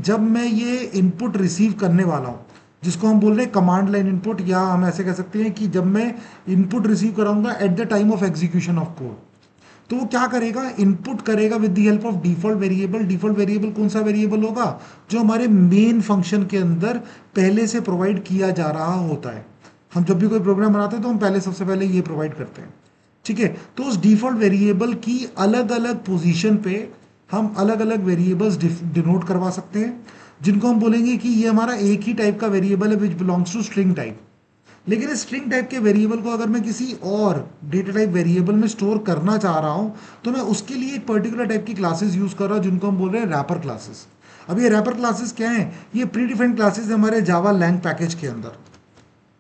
जब मैं ये इनपुट रिसीव करने वाला हूँ, जिसको हम बोल रहे हैं कमांड लाइन इनपुट, या हम ऐसे कह सकते हैं कि जब मैं इनपुट रिसीव कराऊंगा at the time of execution of code, तो वो क्या करेगा, इनपुट करेगा with the help of default variable. Default variable कौन सा वेरिएबल होगा, जो हमारे मेन फंक्शन के अंदर पहले से प्रोवाइड किया जा रहा होता है। हम जब भी कोई प्रोग्राम बनाते हैं तो हम पहले सबसे पहले ये प्रोवाइड करते हैं। ठीक है, तो उस डिफॉल्ट वेरिएबल की अलग अलग पोजीशन पे हम अलग अलग वेरिएबल्स डिनोट करवा सकते हैं, जिनको हम बोलेंगे कि ये हमारा एक ही टाइप का वेरिएबल है which belongs to string type. लेकिन इस स्ट्रिंग टाइप के वेरिएबल को अगर मैं किसी और डेटा टाइप वेरिएबल में स्टोर करना चाह रहा हूं, तो मैं उसके लिए एक पर्टिकुलर टाइप की क्लासेस यूज कर रहा हूं, जिनको हम बोल रहे हैं रैपर क्लासेस। अब ये रैपर क्लासेस क्या है, ये प्री डिफाइंड क्लासेस है हमारे जावा लैंग पैकेज के अंदर।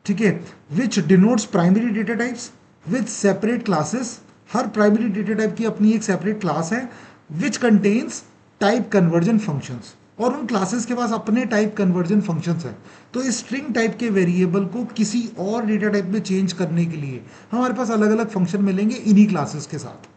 ठीक है, विच denotes primary data types with separate classes. Her primary data type की अपनी एक सेपरेट क्लास है, which contains type conversion functions, और उन क्लासेस के पास अपने टाइप कन्वर्जन फंक्शंस है। तो इस स्ट्रिंग टाइप के वेरिएबल को किसी और डेटा टाइप में चेंज करने के लिए हमारे पास अलग अलग फंक्शन मिलेंगे इन्हीं क्लासेस के साथ।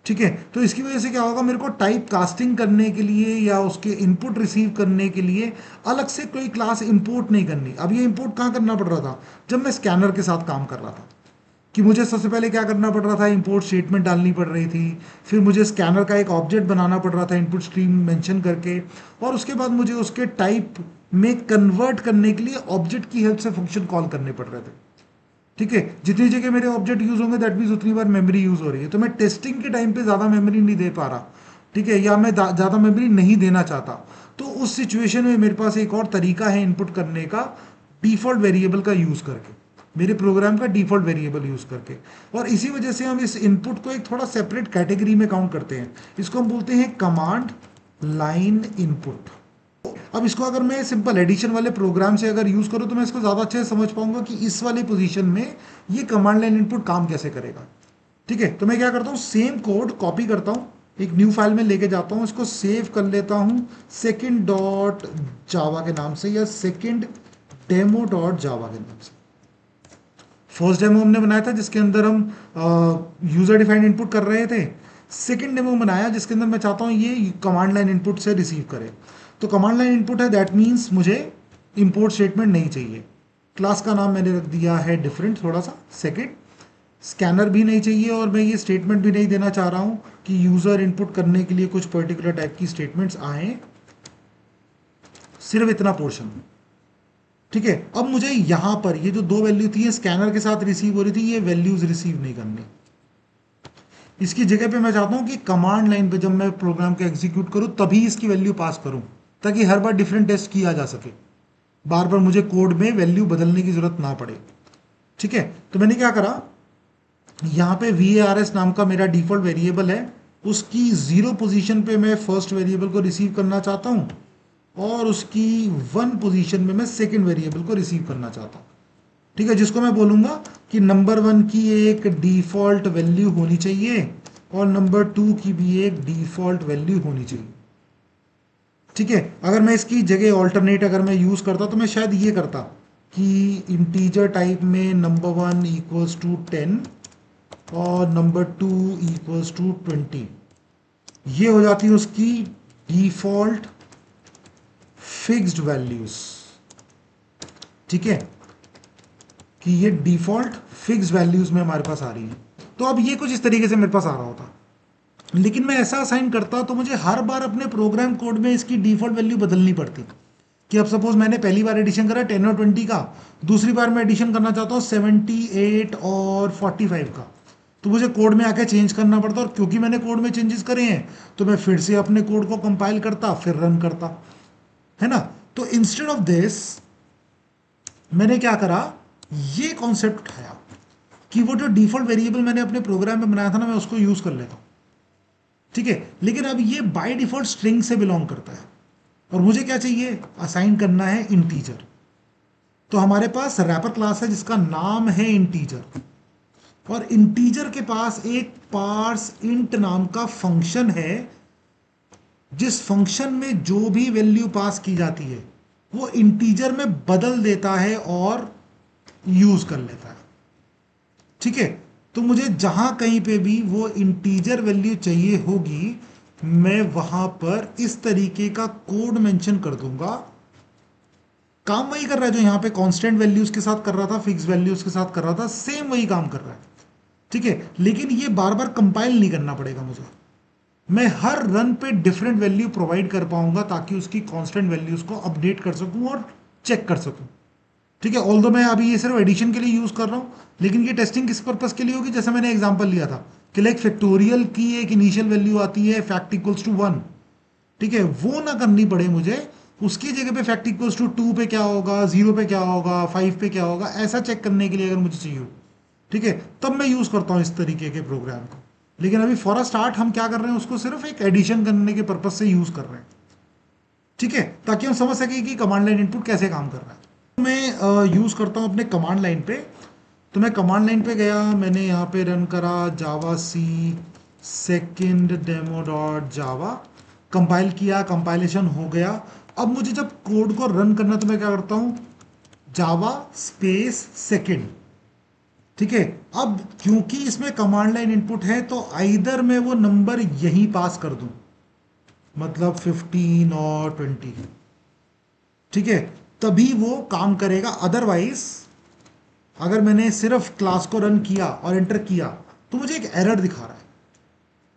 ठीक है, तो इसकी वजह से क्या होगा, मेरे को टाइप कास्टिंग करने के लिए या उसके इनपुट रिसीव करने के लिए अलग से कोई क्लास इंपोर्ट नहीं करनी। अब ये इंपोर्ट कहाँ करना पड़ रहा था, जब मैं स्कैनर के साथ काम कर रहा था, कि मुझे सबसे पहले क्या करना पड़ रहा था, इंपोर्ट स्टेटमेंट डालनी पड़ रही थी, फिर मुझे स्कैनर का एक ऑब्जेक्ट बनाना पड़ रहा था इनपुट स्ट्रीम मेंशन करके, और उसके बाद मुझे उसके टाइप में कन्वर्ट करने के लिए ऑब्जेक्ट की हेल्प से फंक्शन कॉल करने पड़ रहे थे। ठीक है, जितनी जगह मेरे ऑब्जेक्ट यूज होंगे दैट मीन्स उतनी बार मेमोरी यूज हो रही है, तो मैं टेस्टिंग के टाइम पे ज़्यादा मेमोरी नहीं दे पा रहा। ठीक है, या मैं ज़्यादा मेमोरी नहीं देना चाहता, तो उस सिचुएशन में मेरे पास एक और तरीका है इनपुट करने का, डिफॉल्ट वेरिएबल का यूज़ करके, मेरे प्रोग्राम का डिफॉल्ट वेरिएबल यूज़ करके। और इसी वजह से हम इस इनपुट को एक थोड़ा सेपरेट कैटेगरी में काउंट करते हैं। इसको हम बोलते हैं कमांड लाइन इनपुट। अब इसको अगर मैं सिंपल एडिशन वाले प्रोग्राम से अगर यूज करूँ, तो मैं इसको ज़्यादा अच्छे से समझ पाऊंगा कि इस वाली पोजीशन में ये कमांड लाइन इनपुट काम कैसे करेगा। ठीक है, तो मैं क्या करता हूँ, सेम कोड कॉपी करता हूँ, एक न्यू फाइल में लेके जाता हूँ, इसको सेव कर लेता हूँ सेकेंड डॉट जावा के नाम से, या सेकेंड डेमो डॉट जावा के नाम से। फर्स्ट डेमो हमने बनाया था जिसके अंदर हम यूजर डिफाइंड इनपुट कर रहे थे। सेकेंड डेमो बनाया जिसके अंदर मैं चाहता हूँ ये कमांड लाइन इनपुट से रिसीव करे। तो कमांड लाइन इनपुट है, दैट मीन्स मुझे इंपोर्ट स्टेटमेंट नहीं चाहिए। क्लास का नाम मैंने रख दिया है डिफरेंट थोड़ा सा, सेकेंड। स्कैनर भी नहीं चाहिए, और मैं ये स्टेटमेंट भी नहीं देना चाह रहा हूँ कि यूज़र इनपुट करने के लिए कुछ पर्टिकुलर टाइप की स्टेटमेंट्स आए, सिर्फ इतना पोर्शन। ठीक है, अब मुझे यहां पर ये जो दो वैल्यू थी, ये स्कैनर के साथ रिसीव हो रही थी, ये वैल्यूज रिसीव नहीं करनी। इसकी जगह पे मैं चाहता हूं कि कमांड लाइन पे जब मैं प्रोग्राम को एग्जीक्यूट करूं तभी इसकी वैल्यू पास करूं, ताकि हर बार डिफरेंट टेस्ट किया जा सके, बार बार मुझे कोड में वैल्यू बदलने की जरूरत ना पड़े। ठीक है, तो मैंने क्या करा, यहाँ पे VARS नाम का मेरा डिफॉल्ट वेरिएबल है, उसकी जीरो पोजीशन पे मैं फर्स्ट वेरिएबल को रिसीव करना चाहता हूँ, और उसकी वन पोजीशन में मैं सेकंड वेरिएबल को रिसीव करना चाहता हूँ। ठीक है, जिसको मैं बोलूंगा कि नंबर वन की एक डिफॉल्ट वैल्यू होनी चाहिए, और नंबर टू की भी एक डिफॉल्ट वैल्यू होनी चाहिए। ठीक है, अगर मैं इसकी जगह ऑल्टरनेट अगर मैं यूज़ करता तो मैं शायद ये करता कि इंटीजर टाइप में नंबर वन इक्वल्स टू 10 और नंबर टू इक्वल्स टू 20। ये हो जाती है उसकी डिफॉल्ट फिक्स्ड वैल्यूज। ठीक है, कि ये डिफॉल्ट फिक्स वैल्यूज में हमारे पास आ रही है। तो अब ये कुछ इस तरीके से मेरे पास आ रहा होता, लेकिन मैं ऐसा असाइन करता तो मुझे हर बार अपने प्रोग्राम कोड में इसकी डिफॉल्ट वैल्यू बदलनी पड़ती। कि अब सपोज मैंने पहली बार एडिशन करा 10 और 20 का, दूसरी बार मैं एडिशन करना चाहता हूँ 78 और 45 का, तो मुझे कोड में आके चेंज करना पड़ता। और क्योंकि मैंने कोड में चेंजेस करे हैं, तो मैं फिर से अपने कोड को कंपाइल करता, फिर रन करता, है ना। तो इंस्टेड ऑफ दिस मैंने क्या करा, ये कॉन्सेप्ट उठाया कि वो जो डिफॉल्ट वेरिएबल मैंने अपने प्रोग्राम में बनाया था ना, मैं उसको यूज कर लेता हूँ। ठीक है, लेकिन अब ये बाय डिफॉल्ट स्ट्रिंग से बिलोंग करता है, और मुझे क्या चाहिए, असाइन करना है इंटीजर। तो हमारे पास रैपर क्लास है जिसका नाम है इंटीजर, और इंटीजर के पास एक पार्स इंट नाम का फंक्शन है, जिस फंक्शन में जो भी वैल्यू पास की जाती है वो इंटीजर में बदल देता है और यूज कर लेता है। ठीक है, तो मुझे जहां कहीं पे भी वो इंटीजर वैल्यू चाहिए होगी, मैं वहां पर इस तरीके का कोड मेंशन कर दूंगा। काम वही कर रहा है जो यहाँ पे कांस्टेंट वैल्यूज के साथ कर रहा था, फिक्स वैल्यूज के साथ कर रहा था, सेम वही काम कर रहा है। ठीक है, लेकिन ये बार बार कंपाइल नहीं करना पड़ेगा मुझे। मैं हर रन पे डिफरेंट वैल्यू प्रोवाइड कर पाऊंगा ताकि उसकी कांस्टेंट वैल्यूज को अपडेट कर सकूं और चेक कर सकूं। ठीक है, ऑल्दो मैं अभी ये सिर्फ एडिशन के लिए यूज कर रहा हूं, लेकिन ये टेस्टिंग किस पर्पस के लिए होगी, जैसे मैंने एग्जांपल लिया था कि लाइक फैक्टोरियल की एक इनिशियल वैल्यू आती है फैक्ट इक्वल्स टू 1। ठीक है, वो ना करनी पड़े मुझे, उसकी जगह पे फैक्ट इक्वल्स टू 2 पे क्या होगा, 0 पे क्या होगा, 5 पे क्या होगा, ऐसा चेक करने के लिए अगर मुझे चाहिए हो, ठीक है, तब मैं यूज करता हूँ इस तरीके के प्रोग्राम को। लेकिन अभी फॉर अ स्टार्ट हम क्या कर रहे हैं, उसको सिर्फ एक एडिशन करने के पर्पज से यूज कर रहे हैं। ठीक है, ताकि हम समझ सके कि कमांड लाइन इनपुट कैसे काम कर रहा है। तो मैं यूज करता हूँ अपने कमांड लाइन पे। तो मैं कमांड लाइन पे गया, मैंने यहाँ पे रन करा javac second demo dot Java, compile किया, कंपाइलेशन हो गया। अब मुझे जब कोड को रन करना तो मैं क्या करता हूँ, जावा स्पेस सेकेंड। ठीक है, अब क्योंकि इसमें कमांड लाइन इनपुट है तो आइदर मैं वो नंबर यहीं पास कर दूं, मतलब 15 और 20। ठीक है, तभी वो काम करेगा। अदरवाइज अगर मैंने सिर्फ क्लास को रन किया और एंटर किया तो मुझे एक एरर दिखा रहा है।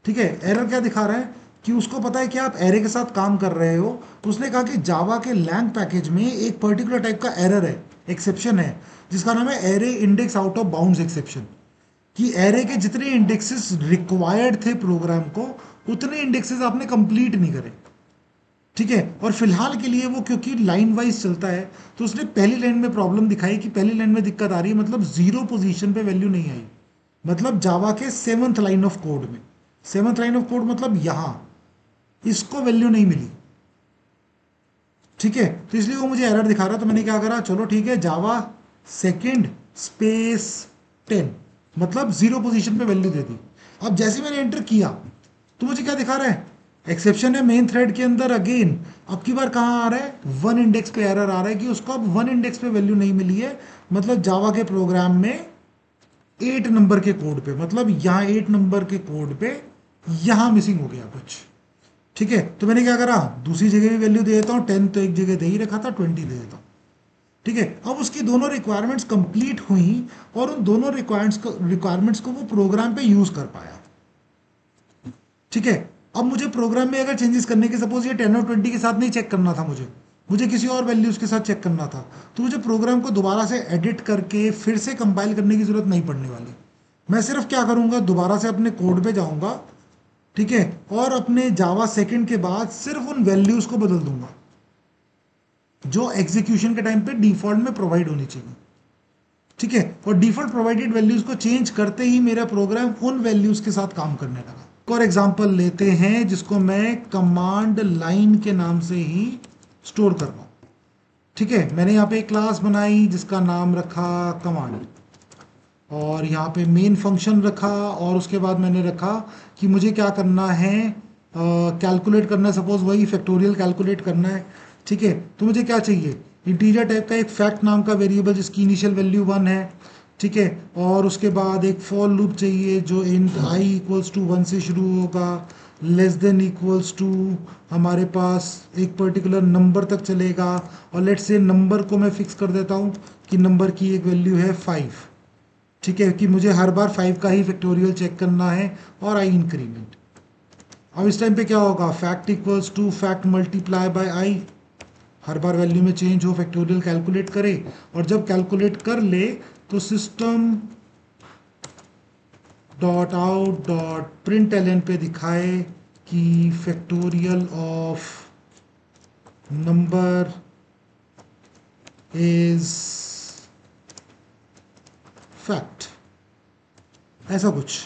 ठीक है, एरर क्या दिखा रहा है कि उसको पता है कि आप एरे के साथ काम कर रहे हो, तो उसने कहा कि जावा के लैंग पैकेज में एक पर्टिकुलर टाइप का एरर है, एक्सेप्शन है, जिसका नाम है array index out of bounds exception. कि एरे के जितने इंडेक्सेस रिक्वायर्ड थे प्रोग्राम को, उतने इंडेक्सेस आपने कंप्लीट नहीं करे। ठीक है, और फिलहाल के लिए वो क्योंकि लाइन वाइज चलता है, तो उसने पहली लाइन में प्रॉब्लम दिखाई कि पहली लाइन में दिक्कत आ रही है, मतलब जीरो पोजीशन पे वैल्यू नहीं आई। मतलब जावा के सेवंथ लाइन ऑफ कोड में, सेवंथ लाइन ऑफ कोड मतलब यहां इसको वैल्यू नहीं मिली। ठीक है, तो इसलिए वो मुझे एरर दिखा रहा, तो मैंने क्या करा, चलो ठीक है, जावा सेकेंड स्पेस 10, मतलब जीरो पोजीशन पे वैल्यू दे दी। अब जैसे मैंने एंटर किया तो मुझे क्या दिखा रहा है, एक्सेप्शन है मेन थ्रेड के अंदर अगेन। अब की बार कहाँ आ रहा है, वन इंडेक्स पे एरर आ रहा है कि उसको अब वन इंडेक्स पे वैल्यू नहीं मिली है। मतलब जावा के प्रोग्राम में 8 नंबर के कोड पे, मतलब यहाँ 8 नंबर के कोड पे यहाँ मिसिंग हो गया कुछ। ठीक है, तो मैंने क्या करा, दूसरी जगह भी वैल्यू दे देता हूँ, 10 तो एक जगह दे ही रखा था, 20 दे देता हूँ। ठीक है, अब उसकी दोनों रिक्वायरमेंट्स कंप्लीट हुई और उन दोनों रिक्वायरमेंट्स को वो प्रोग्राम पे यूज कर पाया। ठीक है, अब मुझे प्रोग्राम में अगर चेंजेस करने के, सपोज ये 10 और 20 के साथ नहीं चेक करना था, मुझे मुझे किसी और वैल्यूज के साथ चेक करना था, तो मुझे प्रोग्राम को दोबारा से एडिट करके फिर से कंपाइल करने की जरूरत नहीं पड़ने वाली। मैं सिर्फ क्या करूंगा, दोबारा से अपने कोड पे जाऊंगा, ठीक है, और अपने जावा सेकेंड के बाद सिर्फ उन वैल्यूज को बदल दूंगा जो एग्जीक्यूशन के टाइम पे डिफॉल्ट में प्रोवाइड होनी चाहिए। ठीक है, और डिफॉल्ट प्रोवाइडेड वैल्यूज को चेंज करते ही मेरा प्रोग्राम उन वैल्यूज के साथ काम करने लगा। एक और एग्जांपल लेते हैं जिसको मैं कमांड लाइन के नाम से ही स्टोर कर रहा हूं। ठीक है, मैंने यहाँ पे एक क्लास बनाई जिसका नाम रखा कमांड, और यहाँ पे मेन फंक्शन रखा, और उसके बाद मैंने रखा कि मुझे क्या करना है, कैलकुलेट करना है, सपोज वही फैक्टोरियल कैलकुलेट करना है। ठीक है, तो मुझे क्या चाहिए, इंटीजर टाइप का एक फैक्ट नाम का वेरिएबल जिसकी इनिशियल वैल्यू 1 है। ठीक है, और उसके बाद एक फॉर लूप चाहिए जो इंट आई इक्वल्स टू 1 से शुरू होगा, लेस देन इक्वल्स टू हमारे पास एक पर्टिकुलर नंबर तक चलेगा, और लेट्स से नंबर को मैं फिक्स कर देता हूँ कि नंबर की एक वैल्यू है 5। ठीक है, कि मुझे हर बार 5 का ही फैक्टोरियल चेक करना है, और आई इंक्रीमेंट। अब इस टाइम पे क्या होगा, fact equals to fact multiply by I, हर बार वैल्यू में चेंज हो, फैक्टोरियल कैलकुलेट करे, और जब कैलकुलेट कर ले तो system dot out dot print L N पे दिखाए कि factorial of number is fact, ऐसा कुछ।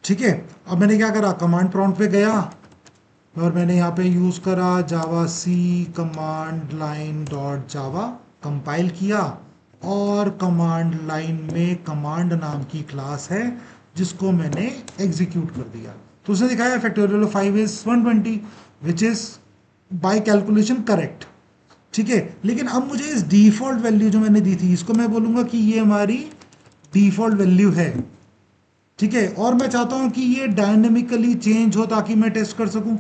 ठीक है, अब मैंने क्या करा, कमांड प्रॉम्प्ट पे गया और मैंने यहाँ पे यूज़ करा javac command line dot Java, compile किया, और कमांड लाइन में कमांड नाम की क्लास है जिसको मैंने एग्जीक्यूट कर दिया। तो उसने दिखाया factorial of 5 is 120 which is by calculation correct. ठीक है, लेकिन अब मुझे इस डिफॉल्ट वैल्यू जो मैंने दी थी, इसको मैं बोलूंगा कि ये हमारी डिफॉल्ट वैल्यू है। ठीक है, और मैं चाहता हूं कि ये डायनेमिकली चेंज हो ताकि मैं टेस्ट कर सकूं,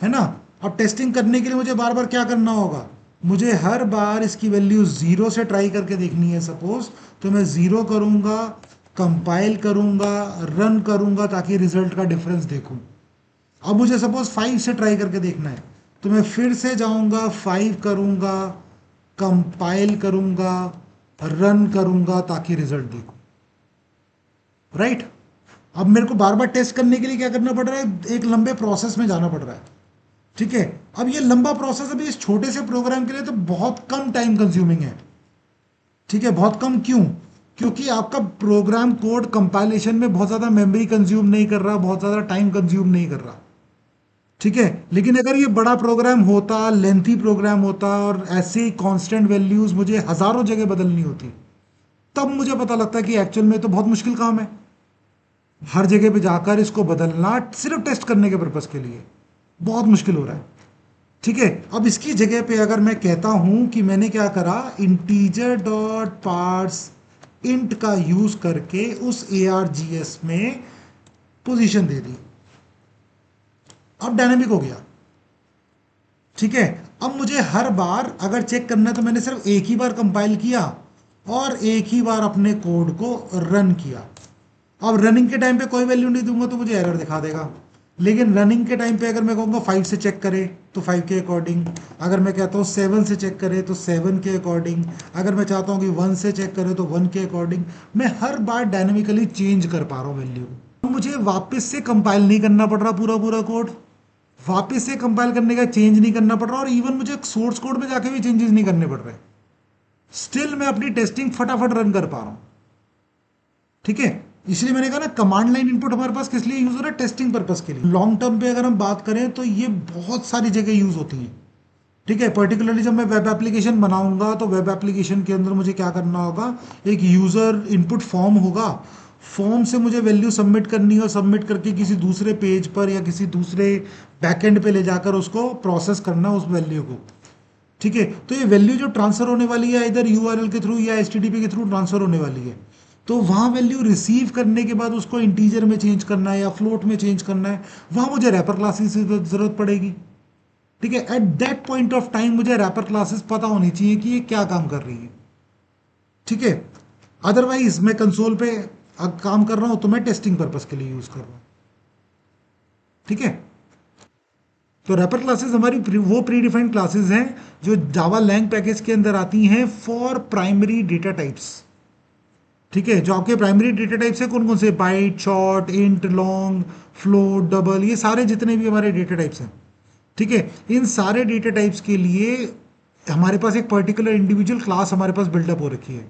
है ना। अब टेस्टिंग करने के लिए मुझे बार बार क्या करना होगा, मुझे हर बार इसकी वैल्यू जीरो से ट्राई करके देखनी है सपोज, तो मैं जीरो करूंगा, कंपाइल करूंगा, रन करूंगा ताकि रिजल्ट का डिफरेंस देखूं। अब मुझे सपोज 5 से ट्राई करके देखना है, तो मैं फिर से जाऊंगा, 5 करूंगा, कंपाइल करूंगा, रन करूंगा ताकि रिजल्ट देखूं, राइट। अब मेरे को बार बार टेस्ट करने के लिए क्या करना पड़ रहा है, एक लंबे प्रोसेस में जाना पड़ रहा है। ठीक है, अब ये लंबा प्रोसेस अभी इस छोटे से प्रोग्राम के लिए तो बहुत कम टाइम कंज्यूमिंग है। ठीक है, बहुत कम क्यों, क्योंकि आपका प्रोग्राम कोड कंपाइलेशन में बहुत ज़्यादा मेमोरी कंज्यूम नहीं कर रहा, बहुत ज़्यादा टाइम कंज्यूम नहीं कर रहा। ठीक है, लेकिन अगर ये बड़ा प्रोग्राम होता, लेंथी प्रोग्राम होता और ऐसे कांस्टेंट वैल्यूज मुझे हजारों जगह बदलनी होती, तब मुझे पता लगता कि एक्चुअल में तो बहुत मुश्किल काम है हर जगह पे जाकर इसको बदलना सिर्फ टेस्ट करने के पर्पज के लिए, बहुत मुश्किल हो रहा है। ठीक है, अब इसकी जगह पे अगर मैं कहता हूं कि मैंने क्या करा, इंटीजर डॉट पार्स इंट का यूज करके उस ARGS में पोजीशन दे दी, अब डायनेमिक हो गया। ठीक है, अब मुझे हर बार अगर चेक करना है तो मैंने सिर्फ एक ही बार कंपाइल किया और एक ही बार अपने कोड को रन किया। अब रनिंग के टाइम पे कोई वैल्यू नहीं दूंगा तो मुझे एरर दिखा देगा, लेकिन रनिंग के टाइम पे अगर मैं कहूँगा 5 से चेक करे तो 5 के अकॉर्डिंग, अगर मैं कहता हूँ 7 से चेक करे तो 7 के अकॉर्डिंग, अगर मैं चाहता हूँ कि 1 से चेक करे तो 1 के अकॉर्डिंग, मैं हर बार डायनेमिकली चेंज कर पा रहा हूँ वैल्यू। मुझे वापस से कंपाइल नहीं करना पड़ रहा पूरा पूरा कोड, वापस से कंपाइल करने का चेंज नहीं करना पड़ रहा, और इवन मुझे सोर्स कोड में जाके भी चेंजेस नहीं करने पड़ रहे, स्टिल मैं अपनी टेस्टिंग फटाफट रन कर पा रहा हूँ। ठीक है, इसलिए मैंने कहा ना कमांड लाइन इनपुट हमारे पास किस लिए यूज हो रहा है, टेस्टिंग पर्पस के लिए। लॉन्ग टर्म पे अगर हम बात करें तो ये बहुत सारी जगह यूज होती है। ठीक है, पर्टिकुलरली जब मैं वेब एप्लीकेशन बनाऊंगा तो वेब एप्लीकेशन के अंदर मुझे क्या करना होगा, एक यूजर इनपुट फॉर्म होगा, फॉर्म से मुझे वैल्यू सबमिट करनी है और सबमिट करके किसी दूसरे पेज पर या किसी दूसरे बैकएंड पे ले जाकर उसको प्रोसेस करना उस वैल्यू को। ठीक है, तो ये वैल्यू जो ट्रांसफर होने वाली है इधर URL के थ्रू या HTTP के थ्रू ट्रांसफर होने वाली है, तो वहां वैल्यू रिसीव करने के बाद उसको इंटीजर में चेंज करना है या फ्लोट में चेंज करना है, वहां मुझे रैपर क्लासेस की जरूरत पड़ेगी। ठीक है, at that point of time मुझे रैपर क्लासेस पता होनी चाहिए कि ये क्या काम कर रही है। ठीक है, अदरवाइज मैं कंसोल पे काम कर रहा हूं तो मैं टेस्टिंग पर्पस के लिए यूज कर रहा हूं। ठीक है, तो रैपर क्लासेस हमारी वो प्री डिफाइंड क्लासेस हैं जो जावा लैंग पैकेज के अंदर आती हैं फॉर प्राइमरी डेटा टाइप्स। ठीक है, जो आपके प्राइमरी डेटा टाइप्स है कौन कौन से, byte, short, int, long, float, double, ये सारे जितने भी हमारे डेटा टाइप्स हैं। ठीक है, इन सारे डेटा टाइप्स के लिए हमारे पास एक पर्टिकुलर इंडिविजुअल क्लास हमारे पास बिल्डअप हो रखी है,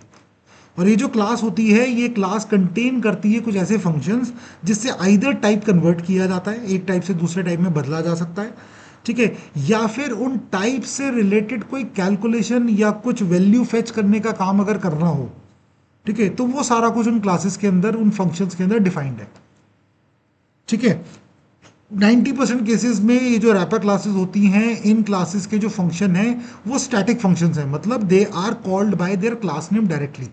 और ये जो क्लास होती है ये क्लास कंटेन करती है कुछ ऐसे फंक्शंस जिससे आइदर टाइप कन्वर्ट किया जाता है, एक टाइप से दूसरे टाइप में बदला जा सकता है। ठीक है, या फिर उन टाइप से रिलेटेड कोई कैलकुलेशन या कुछ वैल्यू फेच करने का काम अगर करना हो, ठीक है, तो वो सारा कुछ उन क्लासेस के अंदर, उन फंक्शंस के अंदर डिफाइंड है। ठीक है, 90% केसेस में ये जो रैपर क्लासेस होती हैं, इन क्लासेस के जो फंक्शन हैं वो स्टैटिक फंक्शंस हैं, मतलब they are called by their class name directly.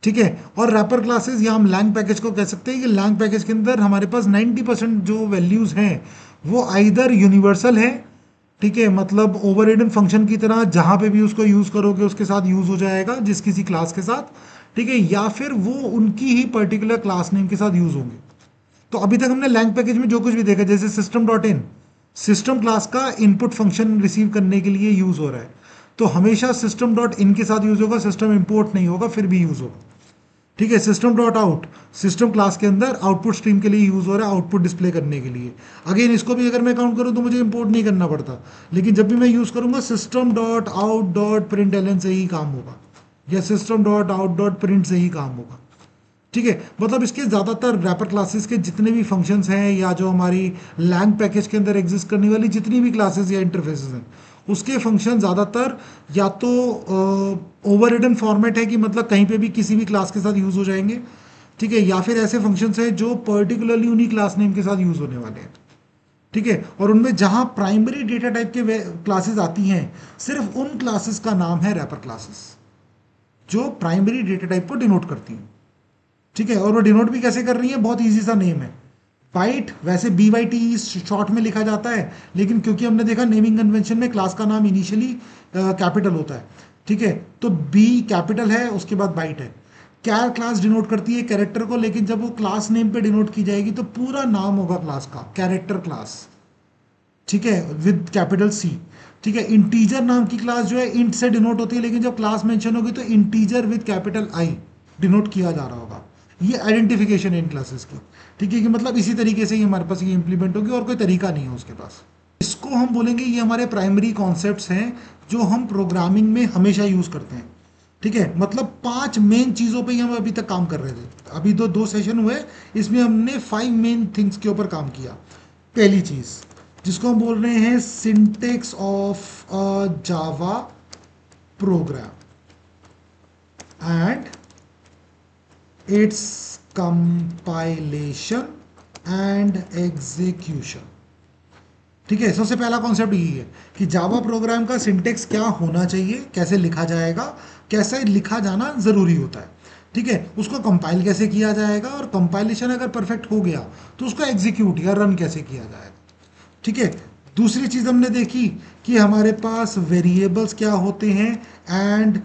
ठीक है, और रैपर क्लासेस या हम लैंग पैकेज को कह सकते हैं कि लैंग पैकेज के अंदर हमारे पास 90% जो वैल्यूज हैं वो आइदर यूनिवर्सल है, ठीक है, मतलब ओवर रिडन फंक्शन की तरह जहां पे भी उसको यूज करोगे उसके साथ यूज हो जाएगा जिस किसी क्लास के साथ। ठीक है, या फिर वो उनकी ही पर्टिकुलर क्लास नेम के साथ यूज होंगे। तो अभी तक हमने लैंग पैकेज में जो कुछ भी देखा, जैसे system dot in, system class का इनपुट फंक्शन रिसीव करने के लिए यूज हो रहा है, तो हमेशा सिस्टम डॉट इन के साथ यूज होगा, सिस्टम इंपोर्ट नहीं होगा फिर भी यूज होगा। ठीक है, system dot out system class के अंदर आउटपुट स्ट्रीम के लिए यूज हो रहा है, आउटपुट डिस्प्ले करने के लिए। अगेन इसको भी अगर मैं काउंट करूं तो मुझे इंपोर्ट नहीं करना पड़ता, लेकिन जब भी मैं यूज करूंगा system dot out dot print LN से ही काम होगा, या system dot out dot print से ही काम होगा। ठीक है, मतलब इसके ज़्यादातर रैपर क्लासेस के जितने भी फंक्शंस हैं या जो हमारी लैंग पैकेज के अंदर एग्जिस्ट करने वाली जितनी भी क्लासेस या इंटरफेसेस हैं, उसके फंक्शन ज़्यादातर या तो ओवर रिडन फॉर्मेट है कि मतलब कहीं पे भी किसी भी क्लास के साथ यूज़ हो जाएंगे। ठीक है, या फिर ऐसे फंक्शंस हैं जो पर्टिकुलरली उन्हीं क्लास नेम के साथ यूज़ होने वाले हैं। ठीक है, और उनमें जहां प्राइमरी डेटा टाइप के क्लासेस आती हैं सिर्फ उन क्लासेस का नाम है रैपर क्लासेस, जो प्राइमरी डेटा टाइप को डिनोट करती हैं। ठीक है, और वो डिनोट भी कैसे कर रही है, बहुत ईजी सा नेम है बाइट। वैसे बी वाई टी शॉर्ट में लिखा जाता है, लेकिन क्योंकि हमने देखा नेमिंग कन्वेंशन में क्लास का नाम इनिशियली कैपिटल होता है, ठीक है, तो बी कैपिटल है, उसके बाद बाइट है। कैर क्लास डिनोट करती है कैरेक्टर को, लेकिन जब वो क्लास नेम पे डिनोट की जाएगी तो पूरा नाम होगा क्लास का, कैरेक्टर क्लास, ठीक है, विद कैपिटल सी। ठीक है, इंटीजर नाम की क्लास जो है इंट से डिनोट होती है, लेकिन जब क्लास मेंशन होगी तो integer with capital I denote किया जा रहा होगा। ये आइडेंटिफिकेशन है इन क्लासेस की। ठीक है, कि मतलब इसी तरीके से ही हमारे पास ये इंप्लीमेंट होगी और कोई तरीका नहीं है उसके पास। इसको हम बोलेंगे ये हमारे प्राइमरी कॉन्सेप्ट्स हैं जो हम प्रोग्रामिंग में हमेशा यूज करते हैं। ठीक है, मतलब 5 मेन चीज़ों पे ही हम अभी तक काम कर रहे थे। अभी दो सेशन हुए, इसमें हमने 5 मेन थिंग्स के ऊपर काम किया। पहली चीज़ जिसको हम बोल रहे हैं syntax of a Java program and its compilation and execution. ठीक है, सबसे पहला कॉन्सेप्ट यही है कि जावा प्रोग्राम का सिंटेक्स क्या होना चाहिए, कैसे लिखा जाएगा, कैसे लिखा जाना ज़रूरी होता है। ठीक है, उसको कंपाइल कैसे किया जाएगा, और कंपाइलेशन अगर परफेक्ट हो गया तो उसको एग्जीक्यूट या रन कैसे किया जाएगा। ठीक है, दूसरी चीज़ हमने देखी कि हमारे पास वेरिएबल्स क्या होते हैं एंड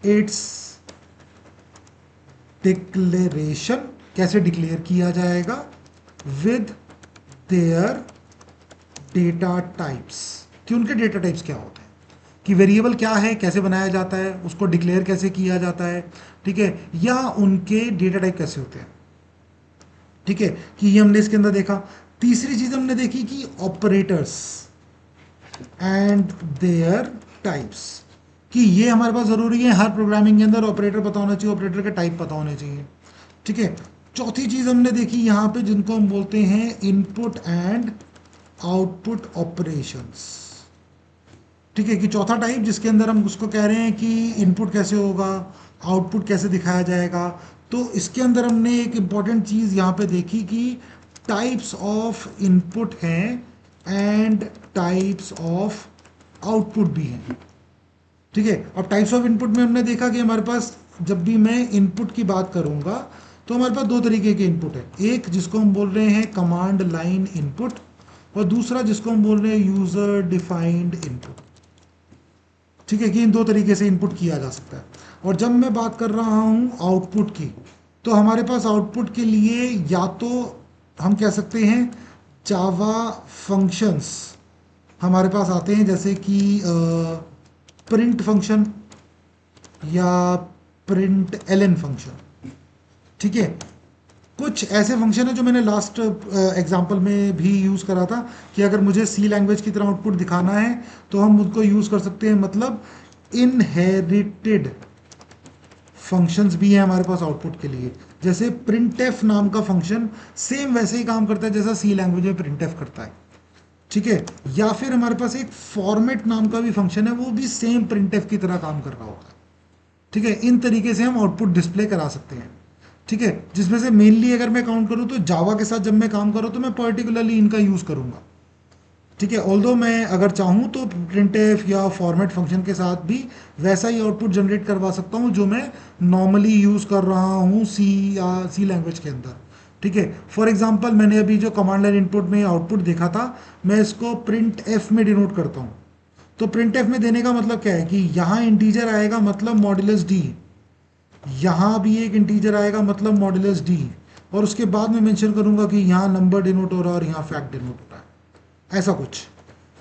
इट्स डिक्लेरेशन, कैसे डिक्लेयर किया जाएगा विद देयर डेटा टाइप्स, कि उनके डेटा टाइप्स क्या होते हैं, कि वेरिएबल क्या है, कैसे बनाया जाता है, उसको डिक्लेयर कैसे किया जाता है। ठीक है, या उनके डेटा टाइप कैसे होते हैं। ठीक है, कि ये हमने इसके अंदर देखा। तीसरी चीज हमने देखी कि ऑपरेटर्स एंड देयर टाइप्स, कि ये हमारे पास जरूरी है, हर प्रोग्रामिंग के अंदर ऑपरेटर पता होना चाहिए, ऑपरेटर के टाइप पता होने चाहिए। ठीक है, चौथी चीज हमने देखी यहाँ पे जिनको हम बोलते हैं इनपुट एंड आउटपुट ऑपरेशंस। ठीक है, कि चौथा टाइप जिसके अंदर हम उसको कह रहे हैं कि इनपुट कैसे होगा, आउटपुट कैसे दिखाया जाएगा। तो इसके अंदर हमने एक इंपॉर्टेंट चीज़ यहाँ पे देखी कि टाइप्स ऑफ इनपुट हैं एंड टाइप्स ऑफ आउटपुट भी हैं। ठीक है, अब टाइप्स ऑफ इनपुट में हमने देखा कि हमारे पास जब भी मैं इनपुट की बात करूंगा तो हमारे पास दो तरीके के इनपुट है, एक जिसको हम बोल रहे हैं कमांड लाइन इनपुट, और दूसरा जिसको हम बोल रहे हैं यूजर डिफाइंड इनपुट। ठीक है, कि इन दो तरीके से इनपुट किया जा सकता है। और जब मैं बात कर रहा हूँ आउटपुट की, तो हमारे पास आउटपुट के लिए या तो हम कह सकते हैं जावा फंक्शंस हमारे पास आते हैं, जैसे कि प्रिंट फंक्शन या प्रिंट एलन फंक्शन। ठीक है, कुछ ऐसे फंक्शन है जो मैंने लास्ट एग्जांपल में भी यूज़ करा था कि अगर मुझे सी लैंग्वेज की तरह आउटपुट दिखाना है तो हम उनको यूज़ कर सकते हैं। मतलब इनहेरिटेड फंक्शंस भी हैं हमारे पास आउटपुट के लिए, जैसे प्रिंटफ नाम का फंक्शन सेम वैसे ही काम करता है जैसा सी लैंग्वेज में प्रिंटफ करता है। ठीक है, या फिर हमारे पास एक फॉर्मेट नाम का भी फंक्शन है, वो भी सेम प्रिंटफ की तरह काम कर रहा होता है। ठीक है, इन तरीके से हम आउटपुट डिस्प्ले करा सकते हैं। ठीक है, जिसमें से मेनली अगर मैं काउंट करूँ तो जावा के साथ जब मैं काम करूँ तो मैं पर्टिकुलरली इनका यूज़ करूँगा। ठीक है, ऑल्दो मैं अगर चाहूँ तो प्रिंटफ या फॉर्मेट फंक्शन के साथ भी वैसा ही आउटपुट जनरेट करवा सकता हूँ जो मैं नॉर्मली यूज़ कर रहा हूँ सी या सी लैंग्वेज के अंदर। ठीक है, फॉर एग्जांपल मैंने अभी जो कमांड लाइन इनपुट में आउटपुट देखा था, मैं इसको प्रिंट एफ में डिनोट करता हूँ। तो प्रिंट एफ में देने का मतलब क्या है कि यहाँ इंटीजर आएगा मतलब मॉड्यूलस डी, यहाँ भी एक इंटीजर आएगा मतलब मॉड्यूलस डी, और उसके बाद मैं मेंशन करूंगा कि यहाँ नंबर डिनोट हो रहा है और यहाँ फैक्ट डिनोट हो रहा है, ऐसा कुछ।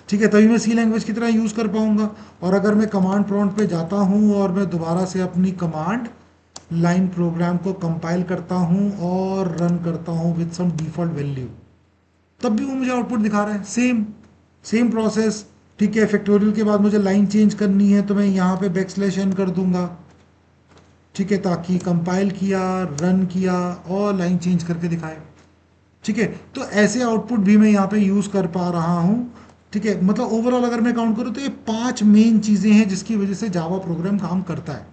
ठीक है, तभी मैं सी लैंग्वेज की तरह यूज़ कर पाऊंगा। और अगर मैं कमांड प्रॉम्प्ट पे जाता हूँ और मैं दोबारा से अपनी कमांड लाइन प्रोग्राम को कंपाइल करता हूँ और रन करता हूँ विद सम डिफॉल्ट वैल्यू, तब भी वो मुझे आउटपुट दिखा रहा है, सेम सेम प्रोसेस। ठीक है, फैक्टोरियल के बाद मुझे लाइन चेंज करनी है तो मैं यहाँ पे बैकस्लैश एन कर दूंगा। ठीक है, ताकि कंपाइल किया, रन किया और लाइन चेंज करके दिखाए। ठीक है, तो ऐसे आउटपुट भी मैं यहाँ पे यूज़ कर पा रहा हूँ। ठीक है, मतलब ओवरऑल अगर मैं काउंट करूँ तो ये 5 मेन चीज़ें हैं जिसकी वजह से जावा प्रोग्राम काम करता है।